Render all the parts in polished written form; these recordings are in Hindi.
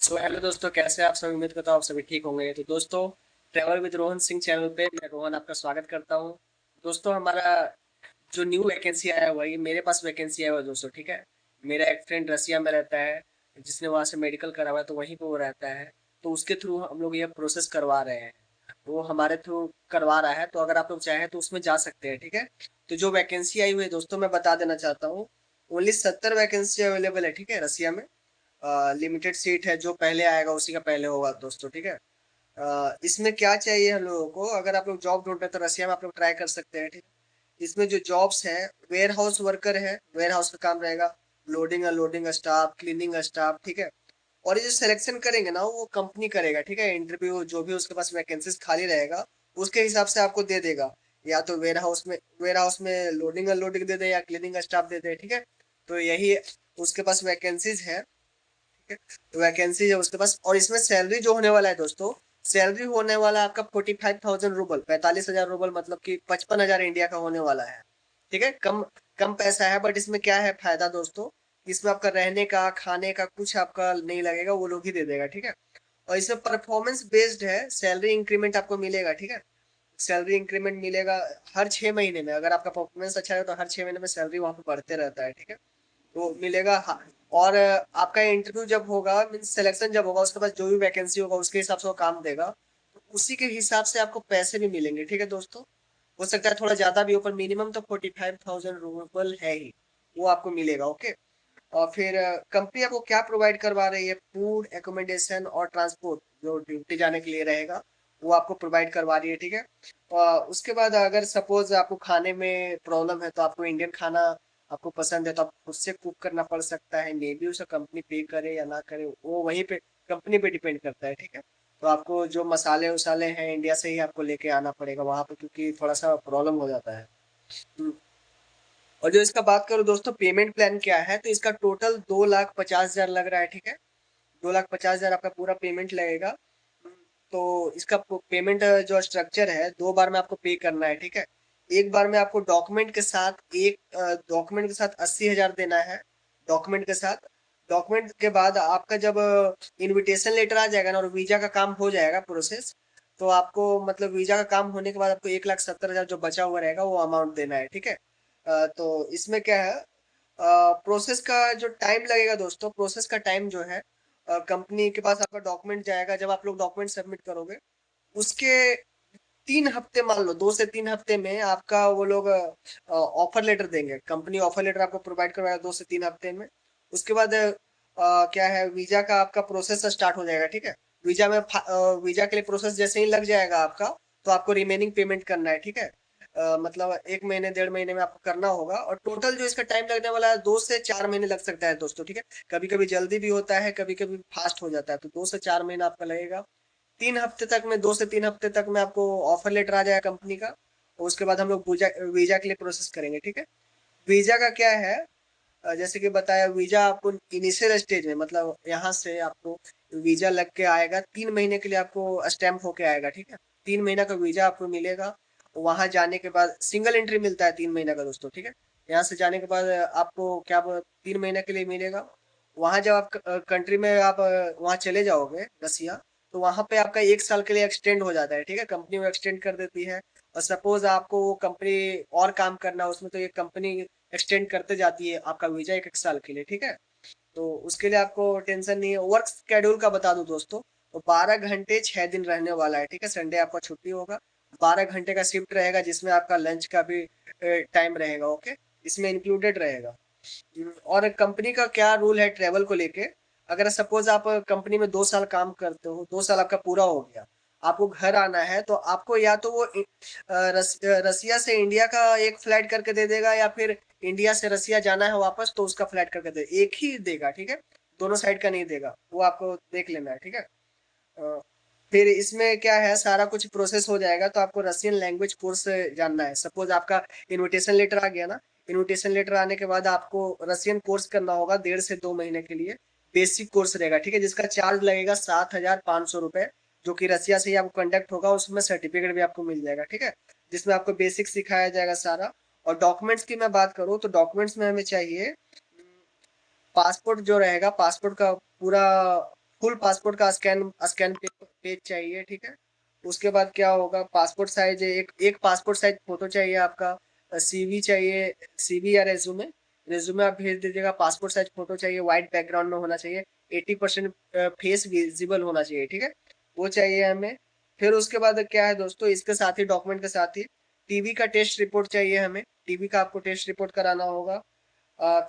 सो हेलो दोस्तों, कैसे हैं आप सभी। उम्मीद करता हूँ आप सभी ठीक होंगे। तो दोस्तों, travel with Rohan Singh channel पे मैं रोहन आपका स्वागत करता हूँ। दोस्तों, हमारा जो न्यू वैकेंसी आया हुआ है, ये मेरे पास वैकेंसी आया हुआ है दोस्तों, ठीक है। मेरा एक फ्रेंड रसिया में रहता है, जिसने वहाँ से मेडिकल करा हुआ है, तो वहीं पे वो रहता है। तो उसके थ्रू हम लोग ये प्रोसेस करवा रहे हैं। वो हमारे थ्रू करवा रहा है, तो अगर आप लोग चाहें तो उसमें जा सकते हैं, ठीक है। तो जो वैकेंसी आई हुई है दोस्तों, मैं बता देना चाहता हूँ। ओनली 70 वैकेंसी अवेलेबल है, ठीक है, रसिया में। लिमिटेड सीट है, जो पहले आएगा उसी का पहले होगा दोस्तों, ठीक है। इसमें क्या चाहिए हम लोगों को, अगर आप लोग जॉब ढूंढ रहे हैं तो रसिया में आप लोग ट्राई कर सकते हैं, ठीक है। इसमें जो जॉब्स है, वेयर हाउस वर्कर है, वेयर हाउस का काम रहेगा। Loading unloading staff, cleaning staff, ठीक है। और ये जो सिलेक्शन करेंगे ना, वो कंपनी करेगा, ठीक है। इंटरव्यू जो भी उसके पास वैकेंसीज खाली रहेगा, उसके हिसाब से आपको दे देगा। या तो वेयर हाउस में लोडिंग अनलोडिंग दे दे, या क्लीनिंग स्टाफ दे दे, ठीक है। तो यही उसके पास वैकेंसीज है। वैकेंसी है उसके पास, और इसमें सैलरी जो होने वाला है दोस्तों, सैलरी होने वाला है आपका 45,000 रूबल, 45,000 रूबल, मतलब कि 55,000 इंडिया का होने वाला है। ठीक है, कम कम पैसा है, बट इसमें क्या है फायदा दोस्तों। इसमें आपका रहने का, खाने का कुछ आपका नहीं लगेगा, वो लोग ही दे देगा, ठीक है। और इसमें परफॉर्मेंस बेस्ड है, सैलरी इंक्रीमेंट आपको मिलेगा, ठीक है। सैलरी इंक्रीमेंट मिलेगा हर 6 महीने में। अगर आपका परफॉर्मेंस अच्छा है तो हर 6 महीने में सैलरी वहाँ पे बढ़ते रहता है, ठीक है। तो मिलेगा, हाँ। और आपका इंटरव्यू जब होगा, मीन्स सिलेक्शन जब होगा, उसके पास जो भी वैकेंसी होगा उसके हिसाब से वो काम देगा। तो उसी के हिसाब से आपको पैसे भी मिलेंगे, ठीक है दोस्तों। हो सकता है थोड़ा ज्यादा भी हो, पर मिनिमम तो 45,000 रूपल है ही, वो आपको मिलेगा, ओके। और फिर कंपनी आपको क्या प्रोवाइड करवा रही है, फूड एकोमोडेशन और ट्रांसपोर्ट, जो ड्यूटी जाने के लिए रहेगा, वो आपको प्रोवाइड करवा रही है, ठीक है। और उसके बाद अगर सपोज आपको खाने में प्रॉब्लम है, तो आपको इंडियन खाना आपको पसंद है, तो आप खुद से कुक करना पड़ सकता है। मे बी उसे कंपनी पे करे या ना करे, वो वहीं पे कंपनी पे डिपेंड करता है, ठीक है। तो आपको जो मसाले वसाले हैं, इंडिया से ही आपको लेके आना पड़ेगा वहां पे, क्योंकि थोड़ा सा प्रॉब्लम हो जाता है। हम्म। और जो इसका बात करूँ दोस्तों, पेमेंट प्लान क्या है, तो इसका टोटल 2,50,000 लग रहा है, ठीक है। 2,50,000 आपका पूरा पेमेंट लगेगा। तो इसका पेमेंट जो स्ट्रक्चर है, 2 बार में आपको पे करना है, ठीक है। एक बार में आपको डॉक्यूमेंट के साथ 80,000 देना है, डॉक्यूमेंट के साथ। डॉक्यूमेंट के बाद आपका जब इनविटेशन लेटर आ जाएगा ना, और वीजा का काम हो जाएगा प्रोसेस, तो आपको मतलब वीजा का काम होने के बाद आपको 1,70,000 जो बचा हुआ रहेगा, वो अमाउंट देना है, ठीक है। तो इसमें क्या है, प्रोसेस का जो टाइम लगेगा दोस्तों, प्रोसेस का टाइम जो है, कंपनी के पास आपका डॉक्यूमेंट जाएगा, जब आप लोग डॉक्यूमेंट सबमिट करोगे, उसके 3 हफ्ते, मान लो 2 से 3 हफ्ते में आपका वो लोग ऑफर लेटर देंगे। कंपनी ऑफर लेटर आपको प्रोवाइड करवाएगा 2 से 3 हफ्ते में। उसके बाद क्या है, वीजा का आपका प्रोसेस स्टार्ट हो जाएगा, ठीक है। वीजा के लिए प्रोसेस जैसे ही लग जाएगा आपका, तो आपको रिमेनिंग पेमेंट करना है, ठीक है। मतलब 1 महीने 1.5 महीने में आपको करना होगा, और टोटल जो इसका टाइम लगने वाला है, 2 से 4 महीने लग सकता है दोस्तों, ठीक है। कभी कभी जल्दी भी होता है, कभी कभी फास्ट हो जाता है, तो 2 से 4 महीना आपका लगेगा। 3 हफ्ते तक में, 2 से 3 हफ्ते तक में आपको ऑफर लेटर आ जाएगा कंपनी का। और उसके बाद हम लोग वीजा वीजा के लिए प्रोसेस करेंगे, ठीक है। वीजा का क्या है, जैसे कि बताया, वीजा आपको इनिशियल स्टेज में, मतलब यहाँ से आपको वीजा लग के आएगा, 3 महीने के लिए आपको स्टैम्प होके आएगा, ठीक है। 3 महीना का वीजा आपको मिलेगा। वहां जाने के बाद सिंगल एंट्री मिलता है 3 महीना का दोस्तों, ठीक है। यहाँ से जाने के बाद आपको क्या 3 महीने के लिए मिलेगा। वहां जब आप कंट्री में आप वहां चले जाओगे, रसिया, तो वहां पे आपका 1 साल के लिए एक्सटेंड हो जाता है, ठीक है। कंपनी वो एक्सटेंड कर देती है। और सपोज आपको वो कंपनी और काम करना है उसमें, तो ये कंपनी एक्सटेंड करते जाती है आपका वीजा 1 1 साल के लिए, ठीक है। तो उसके लिए आपको टेंशन नहीं है। वर्क शेड्यूल का बता दूं दोस्तों, तो 12 घंटे 6 दिन रहने वाला है, ठीक है। संडे आपका छुट्टी होगा। 12 घंटे का शिफ्ट रहेगा, जिसमें आपका लंच का भी टाइम रहेगा, ओके। इसमें इंक्लूडेड रहेगा। और कंपनी का क्या रूल है ट्रेवल को लेके, अगर सपोज आप कंपनी में 2 साल काम करते हो, 2 साल आपका पूरा हो गया, आपको घर आना है, तो आपको या तो वो रसिया से इंडिया का एक फ्लाइट करके दे देगा, या फिर इंडिया से रसिया जाना है वापस, तो उसका फ्लाइट करके दे, एक ही देगा, ठीक है। दोनों साइड का नहीं देगा, वो आपको देख लेना है, ठीक है। अ, फिर इसमें क्या है, सारा कुछ प्रोसेस हो जाएगा, तो आपको रशियन लैंग्वेज कोर्स जानना है। सपोज आपका इनविटेशन लेटर आ गया ना, इनविटेशन लेटर आने के बाद आपको रशियन कोर्स करना होगा 1.5 से 2 महीने के लिए। बेसिक कोर्स रहेगा, ठीक है, जिसका चार्ज लगेगा 7,500 रुपये, जो कि रसिया से ही आपको कंडक्ट होगा। उसमें सर्टिफिकेट भी आपको मिल जाएगा, ठीक है, जिसमें आपको बेसिक सिखाया जाएगा सारा। और डॉक्यूमेंट्स की मैं बात करूँ, तो डॉक्यूमेंट्स में हमें चाहिए पासपोर्ट जो रहेगा, पासपोर्ट का पूरा फुल पासपोर्ट का स्कैन स्कैन पेज चाहिए, ठीक है। उसके बाद क्या होगा, पासपोर्ट साइज एक पासपोर्ट साइज फोटो चाहिए आपका, सीवी चाहिए, सीवी या रेज्यूमे। रेज्यूमे आप भेज दीजिएगा, पासपोर्ट साइज फोटो चाहिए, व्हाइट बैकग्राउंड में होना चाहिए, 80% फेस विजिबल होना चाहिए, ठीक है। वो चाहिए हमें। फिर उसके बाद क्या है दोस्तों, इसके साथ ही डॉक्यूमेंट के साथ ही टीबी का टेस्ट रिपोर्ट चाहिए हमें, टीबी का आपको टेस्ट रिपोर्ट कराना होगा।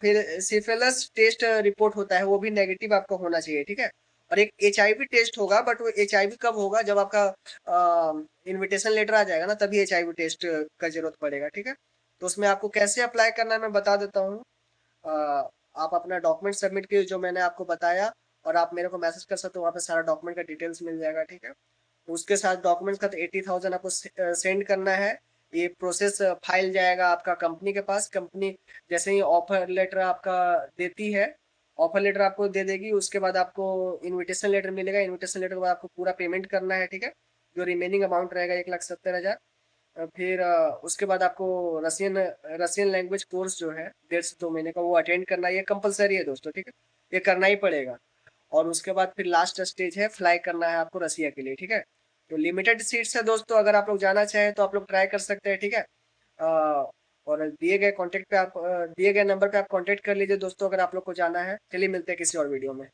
फिर सिफिलिस टेस्ट रिपोर्ट होता है, वो भी नेगेटिव आपका होना चाहिए, ठीक है। और एक एचआईवी टेस्ट होगा, बट वो एचआईवी कब होगा, जब आपका इनविटेशन लेटर आ जाएगा ना, तभी एचआईवी टेस्ट का जरूरत पड़ेगा, ठीक है। तो उसमें आपको कैसे अप्लाई करना है मैं बता देता हूँ। अ, आप अपना डॉक्यूमेंट सबमिट कीजिए जो मैंने आपको बताया, और आप मेरे को मैसेज कर सकते हो, वहाँ पे सारा डॉक्यूमेंट का डिटेल्स मिल जाएगा, ठीक है। उसके साथ डॉक्यूमेंट्स का तो 80,000 आपको सेंड करना है। ये प्रोसेस फाइल जाएगा आपका कंपनी के पास। कंपनी जैसे ही ऑफर लेटर आपका देती है, ऑफर लेटर आपको दे देगी, उसके बाद आपको इनविटेशन लेटर मिलेगा। इनविटेशन लेटर के बाद आपको पूरा पेमेंट करना है, ठीक है। जो रिमेनिंग अमाउंट रहेगा 1,70,000। फिर उसके बाद आपको रशियन रशियन लैंग्वेज कोर्स जो है 1.5 से 2 महीने का, वो अटेंड करना है। ये कंपलसरी है दोस्तों, ठीक है। ये करना ही पड़ेगा। और उसके बाद फिर लास्ट स्टेज है, फ्लाई करना है आपको रसिया के लिए, ठीक है। तो लिमिटेड सीट्स है दोस्तों, अगर आप लोग जाना चाहें तो आप लोग ट्राई कर सकते हैं, ठीक है। और दिए गए नंबर पे आप कांटेक्ट कर लीजिए दोस्तों, अगर आप लोग को जाना है। चलिए मिलते हैं किसी और वीडियो में।